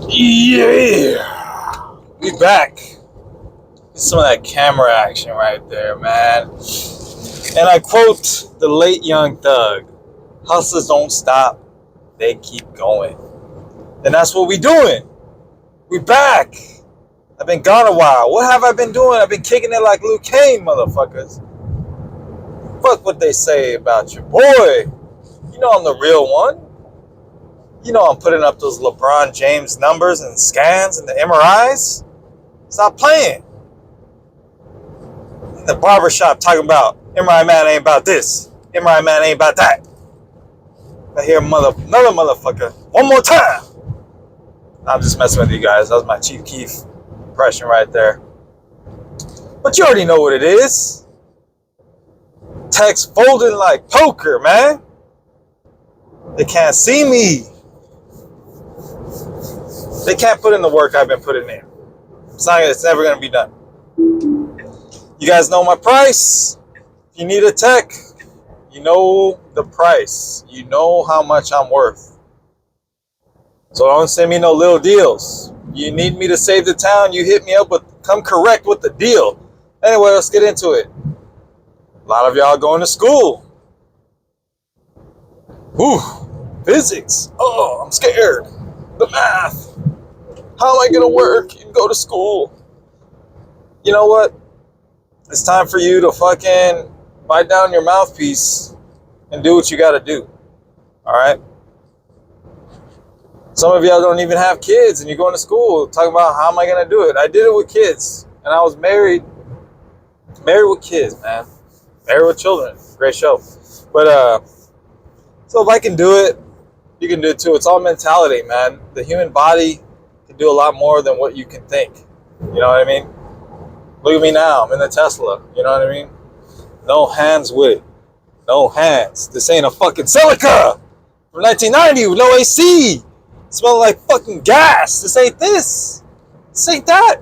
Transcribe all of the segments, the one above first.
Yeah, we back. Some of that camera action right there, man. And I quote the late Young Thug: "Hustlers don't stop; they keep going." And that's what we doing. We back. I've been gone a while. What have I been doing? I've been kicking it like Luke Kane, motherfuckers. Fuck what they say about your boy. You know I'm the real one. You know I'm putting up those LeBron James numbers and scans and the MRIs. Stop playing. In the barbershop talking about MRI man ain't about this. MRI man ain't about that. I hear another motherfucker. One more time. I'm just messing with you guys. That was my Chief Keef impression right there. But you already know what it is. Text folding like poker, man. They can't see me. They can't put in the work I've been putting in. It's never going to be done. You guys know my price. If you need a tech, you know the price. You know how much I'm worth. So don't send me no little deals. You need me to save the town, you hit me up with, come correct with the deal. Anyway, let's get into it. A lot of y'all going to school. Whew, physics. Oh, I'm scared. The math. How am I going to work and go to school? You know what? It's time for you to fucking bite down your mouthpiece and do what you got to do. All right? Some of y'all don't even have kids and you're going to school talking about how am I going to do it. I did it with kids and I was married with kids, man. Married with Children. Great show. But, so if I can do it, you can do it too. It's all mentality, man. The human body can do a lot more than what you can think. You know what I mean? Look at me now. I'm in the Tesla. You know what I mean? No hands with it. No hands. This ain't a fucking Celica from 1990 with no AC. Smelling like fucking gas. This ain't this. This ain't that.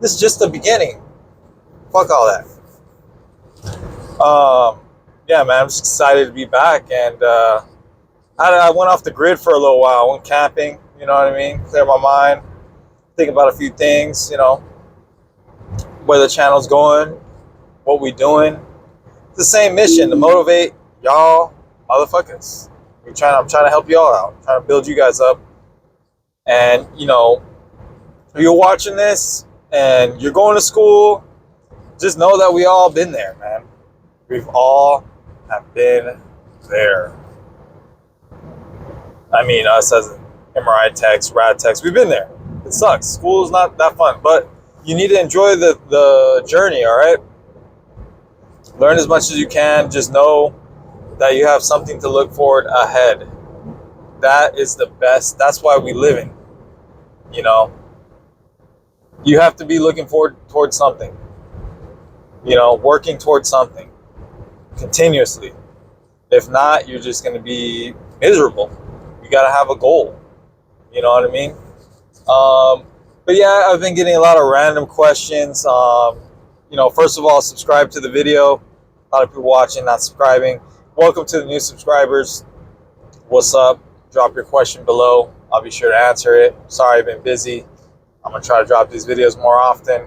This is just the beginning. Fuck all that. Yeah, man. I'm just excited to be back. And I went off the grid for a little while. I went camping. You know what I mean? Clear my mind. Think about a few things, you know. Where the channel's going, what we doing. It's the same mission to motivate y'all motherfuckers. I'm trying to help y'all out. I'm trying to build you guys up. And, you know, if you're watching this and you're going to school, just know that we all been there, man. We've all have been there. I mean, us as MRI techs, rad techs, we've been there. It sucks. School is not that fun, but you need to enjoy the journey, all right? Learn as much as you can. Just know that you have something to look forward ahead. That is the best. That's why we live in. You know? You have to be looking forward towards something. You know, working towards something. Continuously. If not, you're just going to be miserable. You got to have a goal. You know what I mean? But yeah, I've been getting a lot of random questions. You know, first of all, subscribe to the video. A lot of people watching, not subscribing. Welcome to the new subscribers. What's up? Drop your question below. I'll be sure to answer it. Sorry, I've been busy. I'm going to try to drop these videos more often.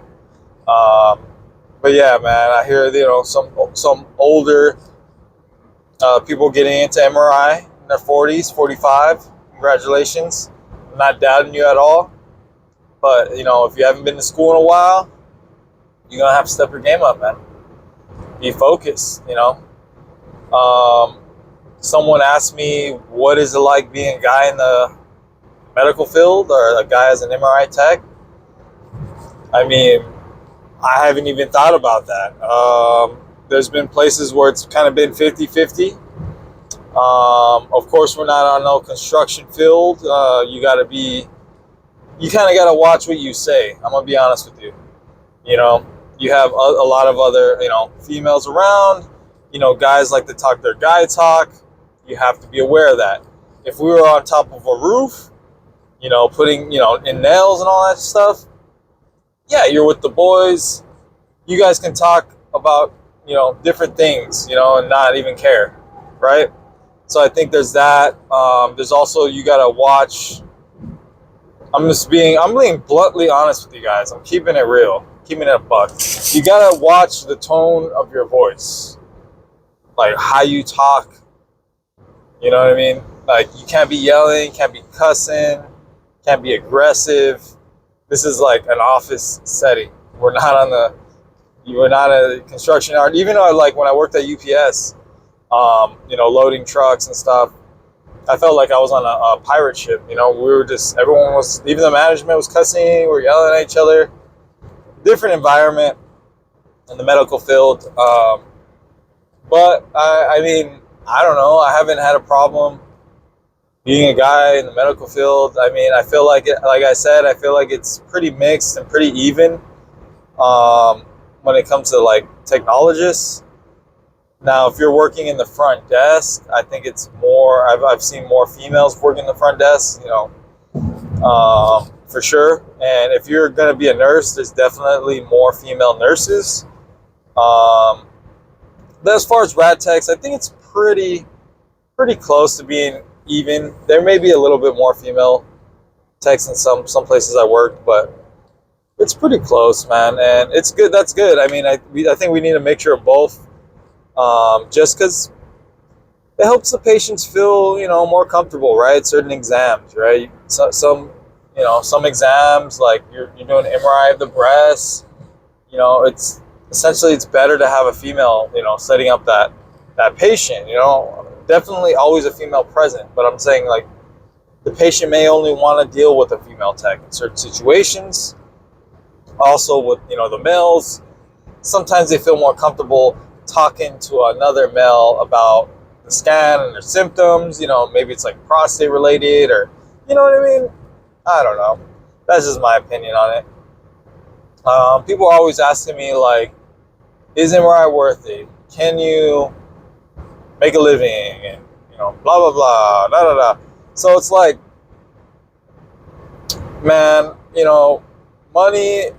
But yeah, man, I hear, you know, some older people getting into MRI in their 40s, 45. Congratulations. I'm not doubting you at all. But, you know, if you haven't been to school in a while, you're going to have to step your game up, man. Be focused, you know. Someone asked me, what is it like being a guy in the medical field or a guy as an MRI tech? I mean, I haven't even thought about that. There's been places where it's kind of been 50-50. Of course, we're not on no construction field. You kind of got to watch what you say. I'm going to be honest with you. You know, you have a lot of other, you know, females around. You know, guys like to talk their guy talk. You have to be aware of that. If we were on top of a roof, you know, putting, you know, in nails and all that stuff, yeah, you're with the boys. You guys can talk about, you know, different things, you know, and not even care, right? So I think there's that. There's also, you gotta watch. I'm being bluntly honest with you guys. I'm keeping it real, keeping it a buck. You gotta watch the tone of your voice, like how you talk. You know what I mean? Like, you can't be yelling, can't be cussing, can't be aggressive. This is like an office setting. We're not a construction yard. Even though, like, when I worked at UPS, loading trucks and stuff, I felt like I was on a pirate ship. We were just, everyone was, even the management was cussing, we were yelling at each other. Different environment in the medical field. But I mean, I don't know. I haven't had a problem being a guy in the medical field. I mean, I feel like it, like I said, I feel like it's pretty mixed and pretty even when it comes to like technologists. Now, if you're working in the front desk, I think it's more. I've seen more females working the front desk, for sure. And if you're going to be a nurse, there's definitely more female nurses. But as far as rad techs, I think it's pretty close to being even. There may be a little bit more female techs in some places I worked, but it's pretty close, man. And it's good. That's good. I mean, I think we need a mixture of both. Just because it helps the patients feel, more comfortable, right? Certain exams, right? Some exams, like you're doing an MRI of the breast, it's essentially, it's better to have a female, setting up that patient, definitely always a female present. But I'm saying, like, the patient may only want to deal with a female tech in certain situations. Also with, the males, sometimes they feel more comfortable talking to another male about the scan and their symptoms. Maybe it's like prostate related, or, you know what I mean? I don't know. That's just my opinion on it. People are always asking me, like, is MRI worth it? Can you make a living? And, blah, blah, blah, da, da, da. So it's like, man, money,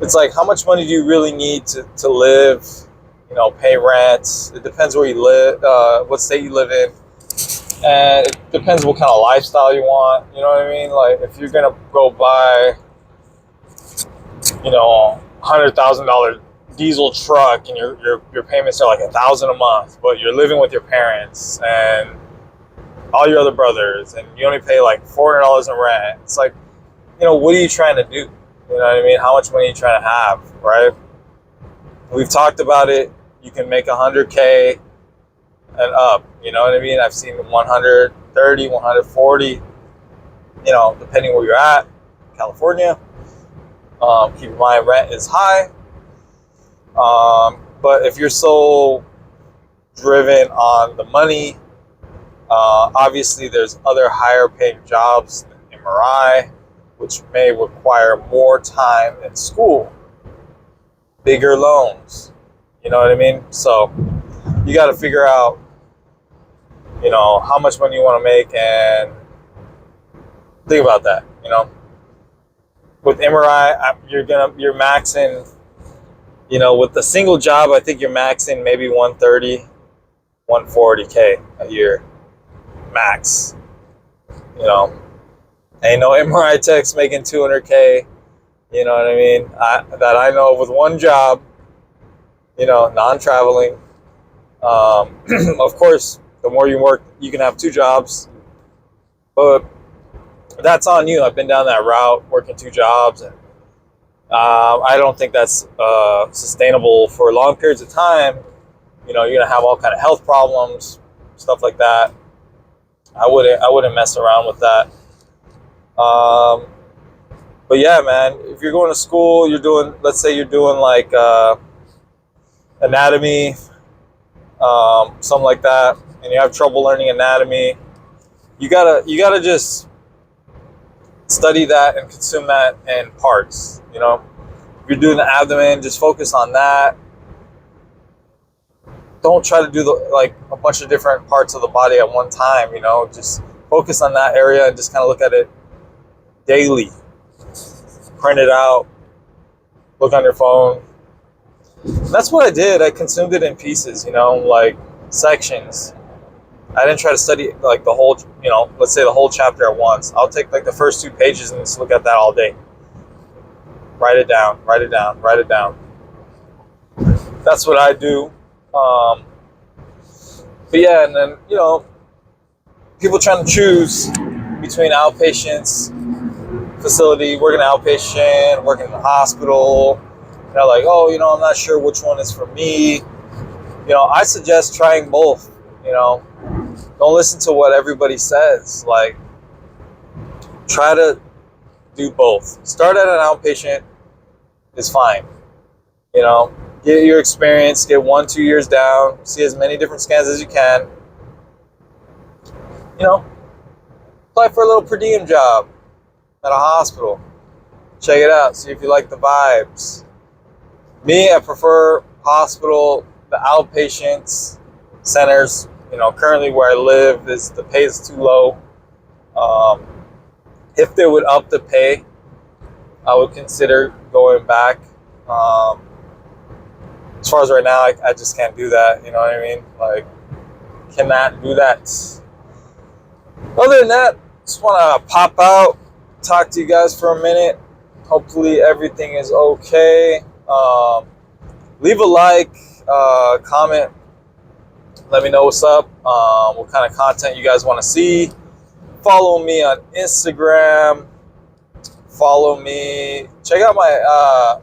it's like, how much money do you really need to live, pay rent? It depends where you live, what state you live in. And it depends what kind of lifestyle you want. You know what I mean? Like, if you're going to go buy, $100,000 diesel truck, and your payments are like $1,000 a month, but you're living with your parents and all your other brothers, and you only pay like $400 in rent. It's like, what are you trying to do? You know what I mean? How much money are you trying to have, right? We've talked about it. You can make $100K and up. You know what I mean? I've seen 130, 140. Depending where you're at, California. Keep in mind, rent is high. But if you're so driven on the money, obviously there's other higher paying jobs than MRI, which may require more time in school, bigger loans. You know what I mean? So you got to figure out, how much money you want to make, and think about that. With MRI, you're maxing, with the single job, I think you're maxing maybe 130, 140K a year, max. Ain't no MRI techs making 200K. You know what I mean? That I know of, with one job, non-traveling. Of course, the more you work, you can have two jobs, but that's on you. I've been down that route, working two jobs, and I don't think that's sustainable for long periods of time. You're gonna have all kind of health problems, stuff like that. I wouldn't mess around with that. But yeah, man, if you're going to school, let's say you're doing like anatomy, something like that, and you have trouble learning anatomy, you gotta just study that and consume that in parts. If you're doing the abdomen, just focus on that. Don't try to do a bunch of different parts of the body at one time. Just focus on that area and just kind of look at it daily. Print it out, look on your phone. That's what I did. I consumed it in pieces, like sections. I didn't try to study like the whole, let's say the whole chapter at once. I'll take like the first 2 pages and just look at that all day. Write it down, write it down, write it down. That's what I do. But yeah, and then, people trying to choose between outpatients, facility, working outpatient, working in the hospital. They're like, oh, I'm not sure which one is for me. I suggest trying both. Don't listen to what everybody says. Like, try to do both. Start at an outpatient is fine. Get your experience, get 1-2 years down, see as many different scans as you can. Apply for a little per diem job at a hospital. Check it out, see if you like the vibes. Me, I prefer hospital, the outpatients, centers. Currently where I live, the pay is too low. If they would up the pay, I would consider going back. As far as right now, I just can't do that. You know what I mean? Like, cannot do that. Other than that, just want to pop out, talk to you guys for a minute. Hopefully everything is okay. Leave a like, comment. Let me know what's up, what kind of content you guys want to see. Follow me on Instagram. Follow me. Check out my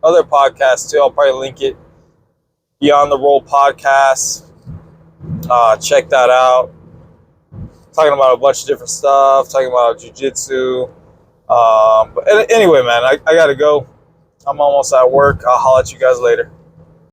other podcast too. I'll probably link it. Beyond the Roll podcast. Check that out. Talking about a bunch of different stuff. Talking about jiu-jitsu. But anyway, man, I got to go. I'm almost at work. I'll holler at you guys later.